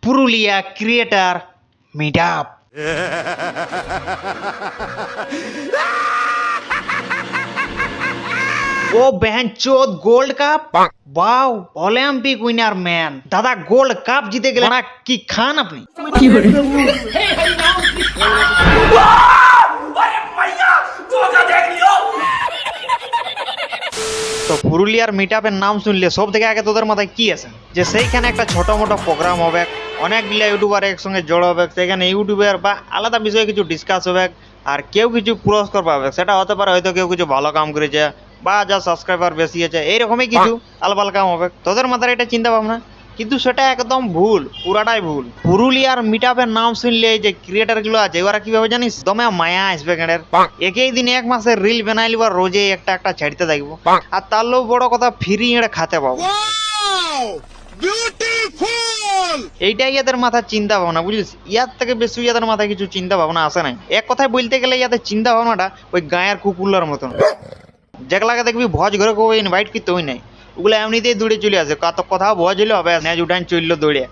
Purulia creator meet up. ও বেহন চোদ gold cup, wow Olympic winner man. দাদা গোল্ড কাপ জিতে গেলেন, কি খান আপনি? তো পুরুলিয়ার মিট আপের নাম শুনলে সব থেকে আগে তোদের মাথায় কি আছে? যে সেইখানে একটা ছোট মোটো প্রোগ্রাম হবে, অনেকগুলা ইউটিউবার একসঙ্গে জড়ো হবে, সেখানে ইউটিউবের বা আলাদা বিষয়ে কিছু ডিসকাস হবে, আর কেউ কিছু পুরস্কার পাবে। সেটা হতে পারে হয়তো কেউ কিছু ভালো কাম করেছে বা যা সাবস্ক্রাইবার বেশি আছে, এইরকমই কিছু আলবাল কাম হবে। তোদের মাথায় এটা চিন্তা ভাবনা, কিন্তু সেটা একদম ভুল, পুরাটাই ভুল। পুরুলিয়ার মিট আপের নাম শুনলে এই যে ক্রিয়েটার গুলো আছে ওরা কিভাবে জানিস, দমে মায়া আসবে কেনের। একই দিনে এক মাসের রিল বানাইলি বা রোজে একটা একটা ছাড়তে থাকবো, আর তার লোক বড় কথা ফ্রি এড়ে খাতে পাবো। এইটাই এদের মাথায় চিন্তা ভাবনা, বুঝলিস? ইয়ার থেকে বেশি ইয়াদের মাথায় কিছু চিন্তা ভাবনা আসে নাই। এক কথায় বলতে গেলে ইয়াদের চিন্তা ভাবনাটা ওই গায়ের কুকুরলার মতন, যেগুলাকে দেখবি ভোজ ঘরে কেউ ইনভাইট করতে ওই নাই, ওগুলো এমনিতেই দৌড়ে চলে আসে। কত কথা ভোজ হইলো হবে, ন্যাজ উঠান চললো দৌড়ে।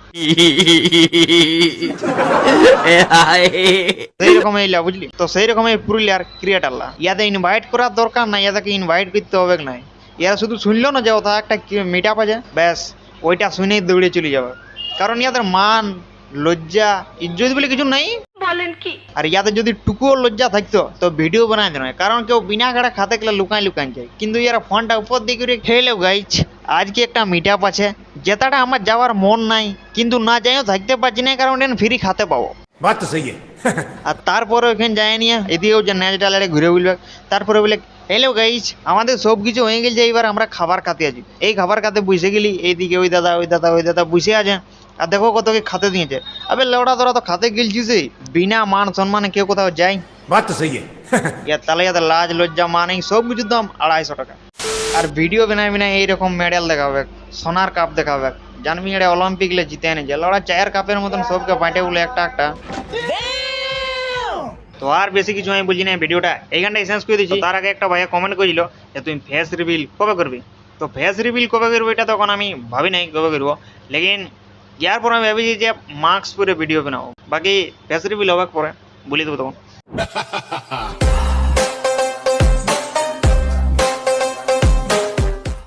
সেইরকম এইলা, বুঝলি? তো সেইরকম এই পুরুলিয়ার ক্রিয়েটারলা, ইয়াদের ইনভাইট করার দরকার নাই, ইয়াদেরকে ইনভাইট করতে হবে নাই। ইয়ারা শুধু শুনলো না যে ওটা একটা মিট আপ আছে, ব্যাস ওইটা শুনেই দৌড়ে চলে যাবে। কারণ ইয়াদের মান লজ্জা ইজ্জত বলে কিছু নাই। বলেন কি? আর ইয়াদের যদি টুকুও লজ্জা থাকতো তো ভিডিও বানাই দেয় না, কারণ কেউ বিনা গাড়া খাতে গেলে লুকাই লুকাই যায়। কিন্তু ইয়ারা ফোনটা উপর দিয়ে করে খেলেও গাইছ, আজকে একটা মিট আপ আছে, যেটাটা আমার যাওয়ার মন নাই, কিন্তু না যাইও থাকতে পারছি না, কারণ এটা ফ্রি খাতে পাবো। বাত তো সহি আর তারপরে ওখানে যায় নিয়ে এদিকেও যে ন্যাচ ডালে ঘুরে বলবে, তারপরে বলে হ্যালো গাইজ, আমাদের সব কিছু হয়ে গেছে, এইবার আমরা খাবার খাতে আছি। এই খাবার খাতে বসে গেলি, এইদিকে ওই দাদা ওই দাদা ওই দাদা বসে আছে, আর দেখো কত কি খাতে দিয়েছে। আবে লেওড়া তোরা তো খাতে গেলছিস, বিনা মান সম্মানে কেউ কোথাও যায়? বাত তো সহি ইয়ার তাহলে ইয়াদের লাজ লজ্জা মান এই সব কিছুর দাম 250 টাকা। আর ভিডিও বানাই বিনা এইরকম মেডেল দেখাবে, সোনার কাপ দেখাবে, জানবি এটা অলিম্পিক লে জিতে এনেছে। লড়া চায়ের কাপের মতন সবকে বাঁটে বলে একটা একটা। তো আর বেশি কিছু আমি বলছি না, ভিডিওটা এইখানটাই শেষ করে দিচ্ছি। তার আগে একটা ভাইয়া কমেন্ট করেছিল যে তুমি ফেস রিভিল কবে করবি। তো ফেস রিভিল কবে করবো এটা তখন আমি ভাবি নাই কবে করবো, লেকিন ইয়ার পর আমি ভেবেছি যে মাস্ক পরে ভিডিও বানাবো, বাকি ফেস রিভিল হবে পরে বলে দেবো তখন।